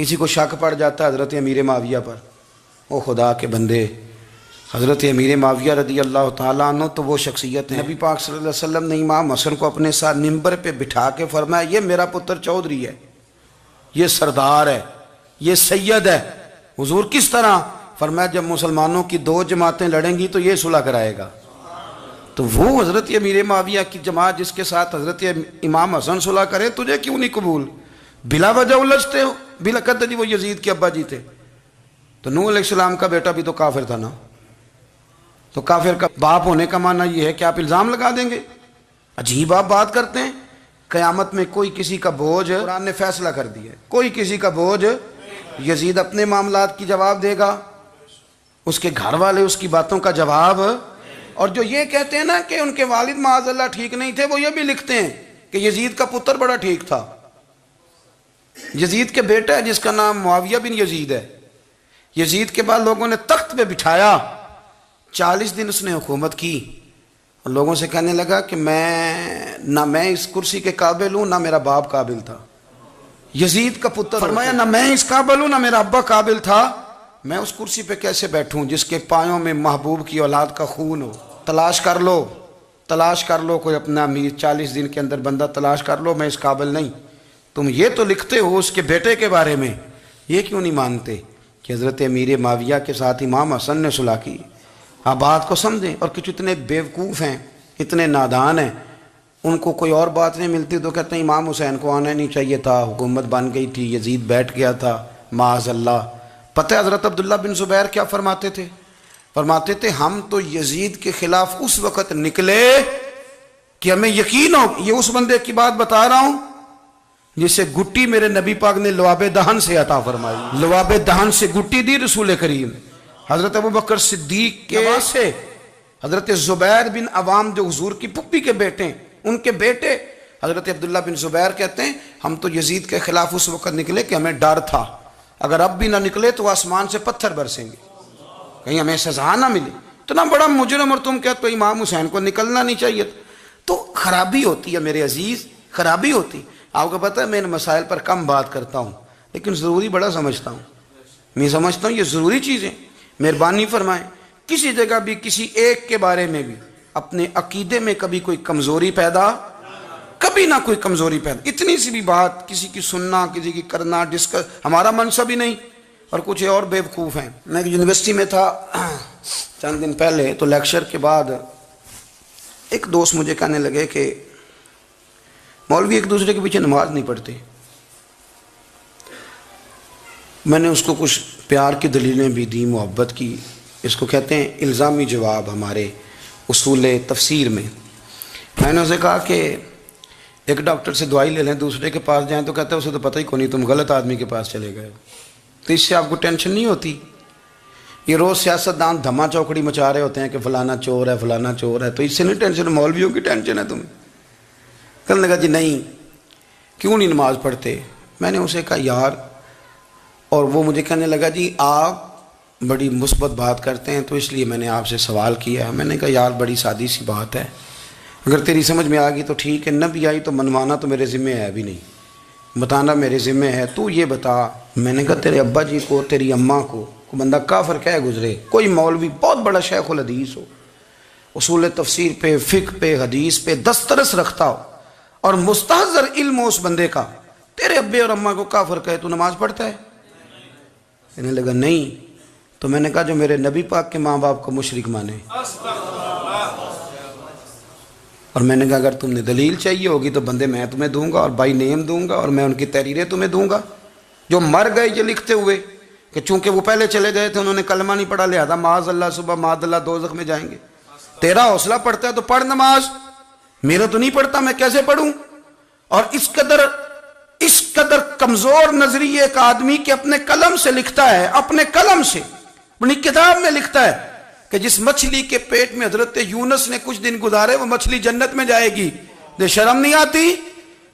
کسی کو شک پڑ جاتا ہے حضرت امیر معاویہ پر، او خدا کے بندے، حضرت امیر معاویہ رضی اللہ تعالیٰ عنہ تو وہ شخصیت ہیں، نبی پاک صلی اللہ علیہ وسلم نے امام حسن کو اپنے ساتھ منبر پہ بٹھا کے فرمایا یہ میرا پتر چودھری ہے، یہ سردار ہے، یہ سید ہے۔ حضور کس طرح؟ فرمایا جب مسلمانوں کی دو جماعتیں لڑیں گی تو یہ صلح کرائے گا۔ تو وہ حضرت امیر معاویہ کی جماعت جس کے ساتھ حضرت امام حسن صلح کرے، تجھے کیوں نہیں قبول؟ بلا وجہ الجھتے ہو، بلا کہتے جی وہ یزید کے ابا جی تھے، تو نوح علیہ السلام کا بیٹا بھی تو کافر تھا نا، تو کافر کا باپ ہونے کا معنی یہ ہے کہ آپ الزام لگا دیں گے؟ عجیب آپ بات کرتے ہیں۔ قیامت میں کوئی کسی کا بوجھ، قرآن نے فیصلہ کر دیا ہے، کوئی کسی کا بوجھ، یزید اپنے معاملات کی جواب دے گا، اس کے گھر والے اس کی باتوں کا جواب۔ اور جو یہ کہتے ہیں نا کہ ان کے والد معاذ اللہ ٹھیک نہیں تھے، وہ یہ بھی لکھتے ہیں کہ یزید کا پتر بڑا ٹھیک تھا۔ یزید کے بیٹا ہے جس کا نام معاویہ بن یزید ہے، یزید کے بعد لوگوں نے تخت پہ بٹھایا، 40 دن اس نے حکومت کی، اور لوگوں سے کہنے لگا کہ نہ میں اس کرسی کے قابل ہوں، نہ میرا باپ قابل تھا۔ یزید کا پتر فرمایا نہ میں اس قابل ہوں، نہ میرا ابا قابل تھا، میں اس کرسی پہ کیسے بیٹھوں جس کے پایوں میں محبوب کی اولاد کا خون ہو؟ تلاش کر لو کوئی اپنا امیر، 40 دن کے اندر بندہ تلاش کر لو، میں اس قابل نہیں۔ تم یہ تو لکھتے ہو اس کے بیٹے کے بارے میں، یہ کیوں نہیں مانتے کہ حضرت امیر معاویہ کے ساتھ امام حسن نے صلح کی؟ آپ بات کو سمجھیں۔ اور کچھ اتنے بیوقوف ہیں، اتنے نادان ہیں، ان کو کوئی اور بات نہیں ملتی تو کہتے ہیں امام حسین کو آنا نہیں چاہیے تھا، حکومت بن گئی تھی، یزید بیٹھ گیا تھا، معاذ اللہ۔ پتہ ہے حضرت عبداللہ بن زبیر کیا فرماتے تھے؟ فرماتے تھے ہم تو یزید کے خلاف اس وقت نکلے کہ ہمیں یقین ہو، یہ اس بندے کی بات بتا رہا ہوں جسے گٹی میرے نبی پاک نے لواب دہن سے عطا فرمائی، لواب دہن سے گٹی دی رسول کریم۔ حضرت ابوبکر صدیق کے سے حضرت زبیر بن عوام جو حضور کی پھپھی کے بیٹے ہیں، ان کے بیٹے حضرت عبداللہ بن زبیر کہتے ہیں ہم تو یزید کے خلاف اس وقت نکلے کہ ہمیں ڈر تھا اگر اب بھی نہ نکلے تو آسمان سے پتھر برسیں گے، کہیں ہمیں سزا نہ ملے۔ اتنا بڑا مجرم اور تم کہتے ہو امام حسین کو نکلنا نہیں چاہیے تھا۔ تو خرابی ہوتی ہے میرے عزیز، خرابی ہوتی۔ آپ کو پتہ ہے میں ان مسائل پر کم بات کرتا ہوں لیکن ضروری بڑا سمجھتا ہوں، میں سمجھتا ہوں یہ ضروری چیزیں۔ مہربانی فرمائیں کسی جگہ بھی کسی ایک کے بارے میں بھی اپنے عقیدے میں کبھی کوئی کمزوری پیدا، کبھی نہ کوئی کمزوری پیدا، اتنی سی بھی بات کسی کی سننا، کسی کی کرنا، ڈسکس، ہمارا منصب ہی نہیں۔ اور کچھ اور بیوقوف ہیں۔ میں یونیورسٹی میں تھا چند دن پہلے، تو لیکچر کے بعد ایک دوست مجھے کہنے لگے کہ مولوی ایک دوسرے کے پیچھے نماز نہیں پڑھتے۔ میں نے اس کو کچھ پیار کی دلیلیں بھی دی، محبت کی، اس کو کہتے ہیں الزامی جواب ہمارے اصول تفسیر میں۔ میں نے اسے کہا کہ ایک ڈاکٹر سے دوائی لے لیں، دوسرے کے پاس جائیں تو کہتا ہے اسے تو پتہ ہی کوئی نہیں، تم غلط آدمی کے پاس چلے گئے، تو اس سے آپ کو ٹینشن نہیں ہوتی؟ یہ روز سیاستدان دھما چوکڑی مچا رہے ہوتے ہیں کہ فلانا چور ہے، فلانا چور ہے، تو اس سے نہیں ٹینشن، مولویوں کی ٹینشن ہے تمہیں۔ کہنے لگا جی نہیں، کیوں نہیں نماز پڑھتے؟ میں نے اسے کہا یار، اور وہ مجھے کہنے لگا جی آپ بڑی مثبت بات کرتے ہیں تو اس لیے میں نے آپ سے سوال کیا ہے۔ میں نے کہا یار بڑی سادی سی بات ہے، اگر تیری سمجھ میں آ گئی تو ٹھیک ہے، نہ بھی آئی تو منوانا تو میرے ذمہ ہے بھی نہیں، بتانا میرے ذمہ ہے۔ تو یہ بتا، میں نے کہا تیرے ابا جی کو، تیری اماں کو کوئی بندہ کافر کہہ گزرے، کوئی مولوی بہت بڑا شیخ الحدیث ہو، اصول تفسیر پہ، فقہ پہ، حدیث پہ دسترس رکھتا ہو، اور مستحضر علم ہو اس بندے کا، تیرے ابے اور اماں کو کافر کہے تو نماز پڑھتا ہے؟ کہنے لگا نہیں۔ تو میں نے کہا جو میرے نبی پاک کے ماں باپ کو مشرک مانے، اور میں نے کہا اگر تم نے دلیل چاہیے ہوگی تو بندے میں تمہیں دوں گا اور بائی نیم دوں گا، اور میں ان کی تحریریں تمہیں دوں گا جو مر گئے یہ لکھتے ہوئے کہ چونکہ وہ پہلے چلے گئے تھے، انہوں نے کلمہ نہیں پڑھا، لہذا معاذ اللہ صبح معاذ اللہ دوزخ میں جائیں گے۔ تیرا حوصلہ پڑھتا ہے تو پڑھ نماز، میرا تو نہیں پڑھتا، میں کیسے پڑھوں؟ اور اس قدر کمزور نظریے کا آدمی کہ اپنے قلم سے لکھتا ہے، اپنے قلم سے اپنی کتاب میں لکھتا ہے کہ جس مچھلی کے پیٹ میں حضرت یونس نے کچھ دن گزارے وہ مچھلی جنت میں جائے گی۔ دے شرم نہیں آتی؟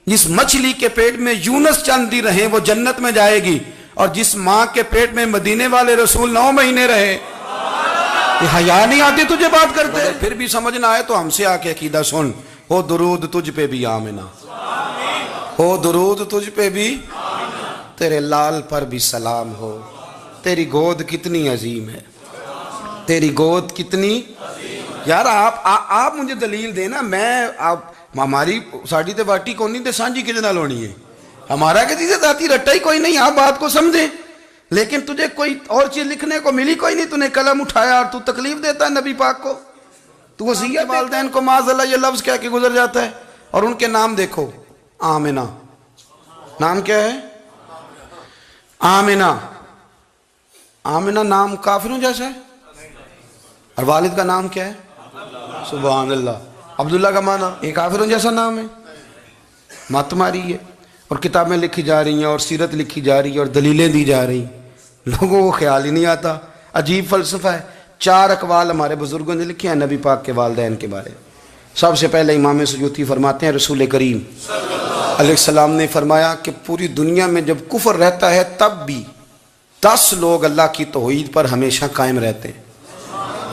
جس مچھلی کے پیٹ میں یونس چند دن رہے وہ جنت میں جائے گی، اور جس ماں کے پیٹ میں مدینے والے رسول 9 مہینے رہے، یہ حیا نہیں آتی تجھے بات کرتے؟ پھر بھی سمجھ نہ آئے تو ہم سے آ کے عقیدہ سن، ہو درود تجھ پہ بھی آمنہ، ہو درود تجھ پہ بھی، تیرے لال پر بھی سلام ہو، تیری گود کتنی عظیم ہے، تیری گود کتنی یار آپ مجھے دلیل دینا، میں آپ ہماری ساڑی تے باٹی کونی تے سانجی کجے نال ہونی ہے، ہمارا کسی سے ذاتی رٹا ہی کوئی نہیں، آپ بات کو سمجھیں، لیکن تجھے کوئی اور چیز لکھنے کو ملی کوئی نہیں، تو نے قلم اٹھایا اور تو تکلیف دیتا ہے نبی پاک کو، تو وصیت والدین کو معاذ اللہ یہ لفظ کہہ کے گزر جاتا ہے، اور ان کے نام دیکھو، آمنہ، نام کیا ہے؟ آمنہ، آمنہ نام کافروں جیسا ہے، اور والد کا نام کیا ہے؟ سبحان اللہ، عبداللہ کا معنی یہ کافروں جیسا نام ہے، مت ماری ہے، اور کتابیں لکھی جا رہی ہیں اور سیرت لکھی جا رہی ہے اور دلیلیں دی جا رہی ہیں، لوگوں کو خیال ہی نہیں آتا، عجیب فلسفہ ہے۔ 4 اقوال ہمارے بزرگوں نے لکھے ہیں نبی پاک کے والدین کے بارے میں۔ سب سے پہلے امام سیوطی فرماتے ہیں رسول کریم علیہ السلام نے فرمایا کہ پوری دنیا میں جب کفر رہتا ہے تب بھی 10 لوگ اللہ کی توحید پر ہمیشہ قائم رہتے ہیں،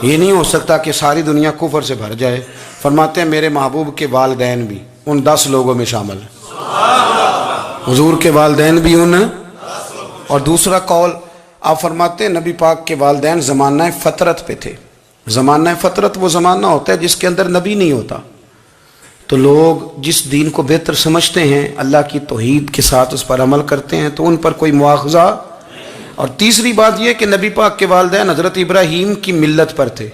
یہ نہیں ہو سکتا کہ ساری دنیا کفر سے بھر جائے۔ فرماتے ہیں میرے محبوب کے والدین بھی ان 10 لوگوں میں شامل ہیں، حضور کے والدین بھی ان، اور دوسرا قول آپ فرماتے ہیں نبی پاک کے والدین زمانہ فطرت پہ تھے۔ زمانہ فطرت وہ زمانہ ہوتا ہے جس کے اندر نبی نہیں ہوتا، تو لوگ جس دین کو بہتر سمجھتے ہیں اللہ کی توحید کے ساتھ اس پر عمل کرتے ہیں تو ان پر کوئی مواخذہ۔ اور تیسری بات یہ کہ نبی پاک کے والدین حضرت ابراہیم کی ملت پر تھے،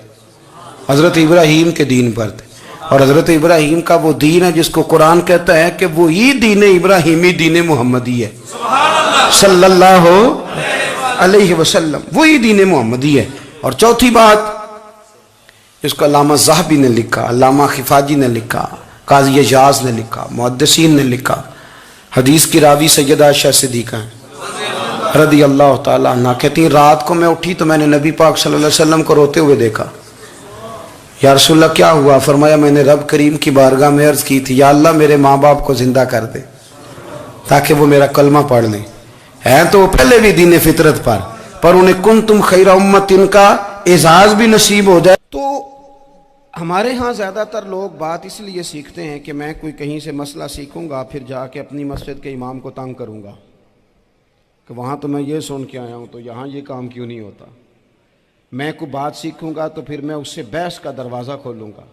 حضرت ابراہیم کے دین پر تھے، اور حضرت ابراہیم کا وہ دین ہے جس کو قرآن کہتا ہے کہ وہی دین ابراہیمی دین محمدی ہے صلی اللہ علیہ وسلم، وہی دین محمدی ہے۔ اور چوتھی بات جس کو علامہ ذہبی نے لکھا، علامہ خفاجی نے لکھا، قاضی اعجاز نے لکھا، محدثین نے لکھا، حدیث کی راوی سیدہ عائشہ صدیقہ ہیں رضی اللہ تعالیٰ عنہ، کہتی ہیں رات کو میں اٹھی تو میں نے نبی پاک صلی اللہ علیہ وسلم کو روتے ہوئے دیکھا۔ یا رسول اللہ کیا ہوا؟ فرمایا میں نے رب کریم کی بارگاہ میں عرض کی تھی یا اللہ میرے ماں باپ کو زندہ کر دے تاکہ وہ میرا کلمہ پڑھ لیں، ہیں تو وہ پہلے بھی دین فطرت پر انہیں کنتم خیر امت ان کا اعزاز بھی نصیب ہو جائے۔ تو ہمارے ہاں زیادہ تر لوگ بات اس لیے سیکھتے ہیں کہ میں کوئی کہیں سے مسئلہ سیکھوں گا پھر جا کے اپنی مسجد کے امام کو تنگ کروں گا کہ وہاں تو میں یہ سن کے آیا ہوں تو یہاں یہ کام کیوں نہیں ہوتا، میں کوئی بات سیکھوں گا تو پھر میں اس سے بحث کا دروازہ کھولوں گا۔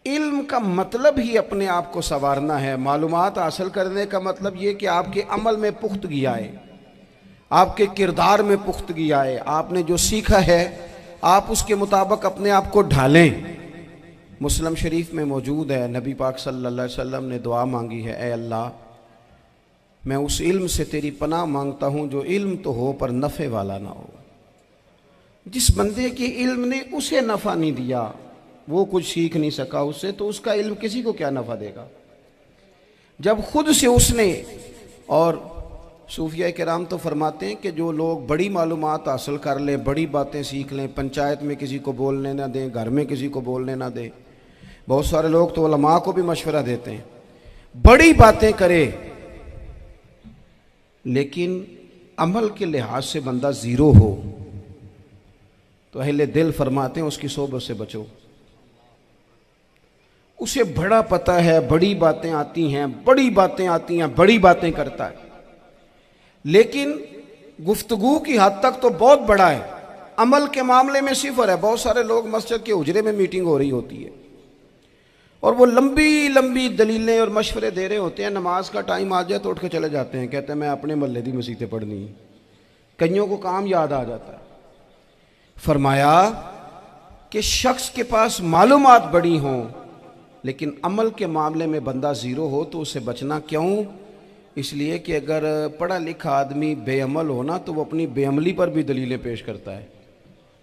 علم کا مطلب ہی اپنے آپ کو سنوارنا ہے، معلومات حاصل کرنے کا مطلب یہ کہ آپ کے عمل میں پختگی آئے، آپ کے کردار میں پختگی آئے، آپ نے جو سیکھا ہے آپ اس کے مطابق اپنے آپ کو ڈھالیں۔ مسلم شریف میں موجود ہے نبی پاک صلی اللہ علیہ وسلم نے دعا مانگی ہے، اے اللہ میں اس علم سے تیری پناہ مانگتا ہوں جو علم تو ہو پر نفع والا نہ ہو۔ جس بندے کے علم نے اسے نفع نہیں دیا، وہ کچھ سیکھ نہیں سکا اس سے، تو اس کا علم کسی کو کیا نفع دے گا؟ جب خود سے اس نے، اور صوفیہ کرام تو فرماتے ہیں کہ جو لوگ بڑی معلومات حاصل کر لیں، بڑی باتیں سیکھ لیں، پنچایت میں کسی کو بولنے نہ دیں، گھر میں کسی کو بولنے نہ دیں، بہت سارے لوگ تو علماء کو بھی مشورہ دیتے ہیں، بڑی باتیں کرے لیکن عمل کے لحاظ سے بندہ زیرو ہو تو اہل دل فرماتے ہیں اس کی صحبت سے بچو۔ اسے بڑا پتہ ہے، بڑی باتیں آتی ہیں، بڑی باتیں آتی ہیں، بڑی باتیں کرتا ہے، لیکن گفتگو کی حد تک تو بہت بڑا ہے، عمل کے معاملے میں صفر ہے۔ بہت سارے لوگ مسجد کے حجرے میں میٹنگ ہو رہی ہوتی ہے اور وہ لمبی لمبی دلیلیں اور مشورے دے رہے ہوتے ہیں، نماز کا ٹائم آ جائے تو اٹھ کے چلے جاتے ہیں، کہتے ہیں میں اپنے محلے دی مسیتیں پڑھنی ہیں، کئیوں کو کام یاد آ جاتا ہے۔ فرمایا کہ شخص کے پاس معلومات بڑی ہوں لیکن عمل کے معاملے میں بندہ زیرو ہو تو اسے بچنا کیوں؟ اس لیے کہ اگر پڑھا لکھا آدمی بے عمل ہونا تو وہ اپنی بے عملی پر بھی دلیلیں پیش کرتا ہے،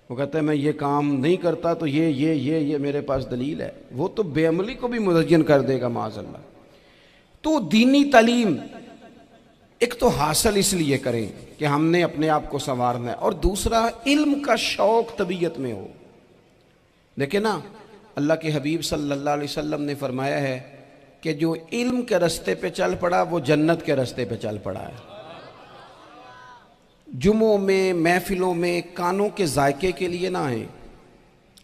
وہ کہتا ہے میں یہ کام نہیں کرتا تو یہ میرے پاس دلیل ہے، وہ تو بے عملی کو بھی مزین کر دے گا معاذ اللہ۔ تو دینی تعلیم ایک تو حاصل اس لیے کریں کہ ہم نے اپنے آپ کو سنوارنا ہے، اور دوسرا علم کا شوق طبیعت میں ہو۔ دیکھیں نا اللہ کے حبیب صلی اللہ علیہ وسلم نے فرمایا ہے کہ جو علم کے رستے پہ چل پڑا وہ جنت کے رستے پہ چل پڑا ہے۔ جمعوں میں، محفلوں میں کانوں کے ذائقے کے لیے نہ آئیں،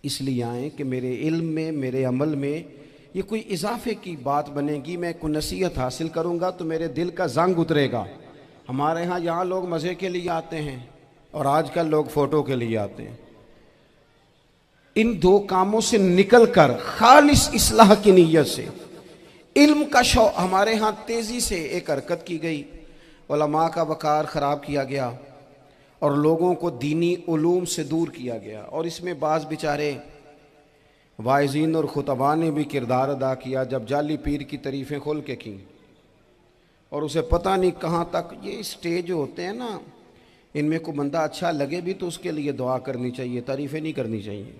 اس لیے آئیں کہ میرے علم میں، میرے عمل میں یہ کوئی اضافے کی بات بنے گی، میں کوئی نصیحت حاصل کروں گا تو میرے دل کا زنگ اترے گا، ہمارے ہاں یہاں لوگ مزے کے لیے آتے ہیں اور آج کل لوگ فوٹو کے لیے آتے ہیں. ان دو کاموں سے نکل کر خالص اصلاح کی نیت سے علم کا شوق ہمارے ہاں تیزی سے ایک حرکت کی گئی. علماء کا وقار خراب کیا گیا اور لوگوں کو دینی علوم سے دور کیا گیا. اور اس میں بعض بیچارے واعظین اور خطباء نے بھی کردار ادا کیا جب جعلی پیر کی تعریفیں کھول کے کیں اور اسے پتہ نہیں کہاں تک. یہ اسٹیج ہوتے ہیں نا، ان میں کوئی بندہ اچھا لگے بھی تو اس کے لیے دعا کرنی چاہیے، تعریفیں نہیں کرنی چاہیے.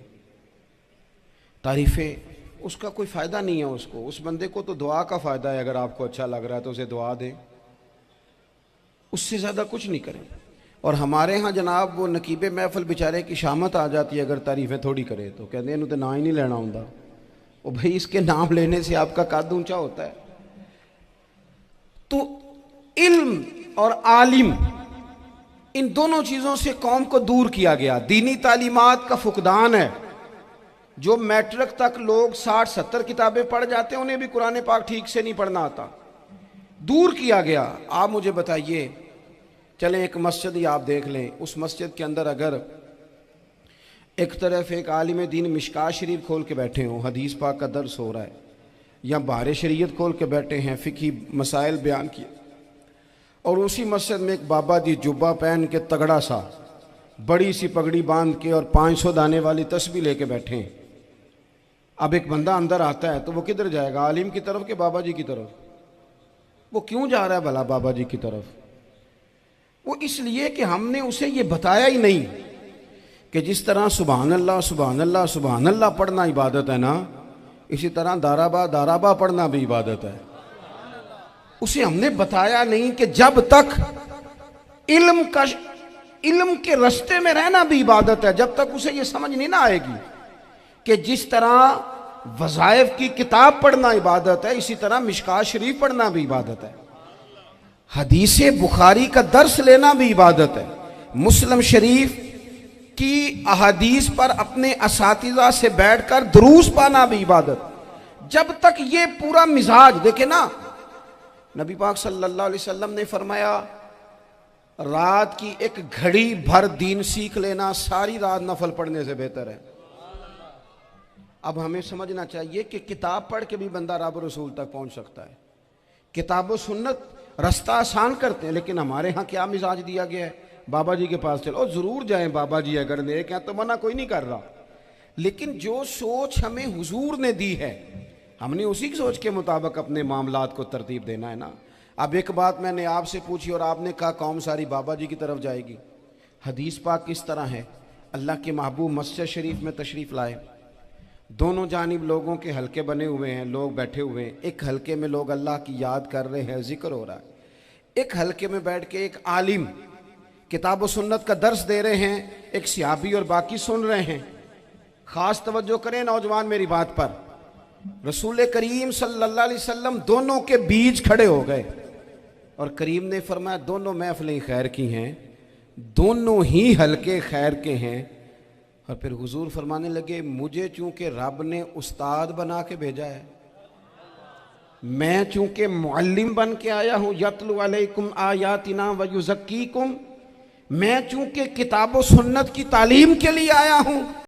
تعریفیں اس کا کوئی فائدہ نہیں ہے. اس بندے کو تو دعا کا فائدہ ہے. اگر آپ کو اچھا لگ رہا ہے تو اسے دعا دیں، اس سے زیادہ کچھ نہیں کریں. اور ہمارے ہاں جناب وہ نقیب محفل بیچارے کی شامت آ جاتی ہے اگر تعریفیں تھوڑی کرے تو کہتے ہیں انہوں تو نام ہی نہیں لینا ہوں. وہ بھائی اس کے نام لینے سے آپ کا قد اونچا ہوتا ہے. تو علم اور عالم ان دونوں چیزوں سے قوم کو دور کیا گیا. دینی تعلیمات کا فقدان ہے. جو میٹرک تک لوگ 60-70 کتابیں پڑھ جاتے ہیں انہیں بھی قرآن پاک ٹھیک سے نہیں پڑھنا آتا. دور کیا گیا. آپ مجھے بتائیے، چلیں ایک مسجد ہی آپ دیکھ لیں، اس مسجد کے اندر اگر ایک طرف ایک عالم دین مشکاہ شریف کھول کے بیٹھے ہوں، حدیث پاک کا درس ہو رہا ہے، یا بہار شریعت کھول کے بیٹھے ہیں، فقہی مسائل بیان کیے، اور اسی مسجد میں ایک بابا جی جبہ پہن کے تگڑا سا بڑی سی پگڑی باندھ کے اور 500 دانے والی تسبیح لے کے بیٹھے ہیں. اب ایک بندہ اندر آتا ہے تو وہ کدھر جائے گا؟ عالم کی طرف کہ بابا جی کی طرف؟ وہ کیوں جا رہا ہے بھلا بابا جی کی طرف؟ وہ اس لیے کہ ہم نے اسے یہ بتایا ہی نہیں کہ جس طرح سبحان اللہ سبحان اللہ سبحان اللہ پڑھنا عبادت ہے نا، اسی طرح دارابا پڑھنا بھی عبادت ہے. اسے ہم نے بتایا نہیں کہ جب تک علم کے رستے میں رہنا بھی عبادت ہے. جب تک اسے یہ سمجھ نہیں نہ آئے گی کہ جس طرح وظائف کی کتاب پڑھنا عبادت ہے اسی طرح مشکاہ شریف پڑھنا بھی عبادت ہے. حدیث بخاری کا درس لینا بھی عبادت ہے. مسلم شریف کی احادیث پر اپنے اساتذہ سے بیٹھ کر دروس پانا بھی عبادت. جب تک یہ پورا مزاج دیکھیں نا، نبی پاک صلی اللہ علیہ وسلم نے فرمایا رات کی ایک گھڑی بھر دین سیکھ لینا ساری رات نفل پڑھنے سے بہتر ہے. اب ہمیں سمجھنا چاہیے کہ کتاب پڑھ کے بھی بندہ رب رسول تک پہنچ سکتا ہے. کتاب و سنت رستہ آسان کرتے ہیں، لیکن ہمارے ہاں کیا مزاج دیا گیا ہے؟ بابا جی کے پاس چلو، ضرور جائیں بابا جی اگر نیک ہیں تو منع کوئی نہیں کر رہا، لیکن جو سوچ ہمیں حضور نے دی ہے ہم نے اسی سوچ کے مطابق اپنے معاملات کو ترتیب دینا ہے نا. اب ایک بات میں نے آپ سے پوچھی اور آپ نے کہا قوم ساری بابا جی کی طرف جائے گی. حدیث پاک کس طرح ہے؟ اللہ کے محبوب مسجد شریف میں تشریف لائے، دونوں جانب لوگوں کے حلقے بنے ہوئے ہیں، لوگ بیٹھے ہوئے ہیں. ایک حلقے میں لوگ اللہ کی یاد کر رہے ہیں، ذکر ہو رہا ہے. ایک حلقے میں بیٹھ کے ایک عالم کتاب و سنت کا درس دے رہے ہیں، ایک صحابی اور باقی سن رہے ہیں. خاص توجہ کریں نوجوان میری بات پر. رسول کریم صلی اللہ علیہ وسلم دونوں کے بیچ کھڑے ہو گئے اور کریم نے فرمایا دونوں محفلیں خیر کی ہیں، دونوں ہی حلقے خیر کے ہیں. اور پھر حضور فرمانے لگے مجھے چونکہ رب نے استاد بنا کے بھیجا ہے، میں چونکہ معلم بن کے آیا ہوں، یتلو علیکم آیاتنا ویزکیکم، میں چونکہ کتاب و سنت کی تعلیم کے لیے آیا ہوں،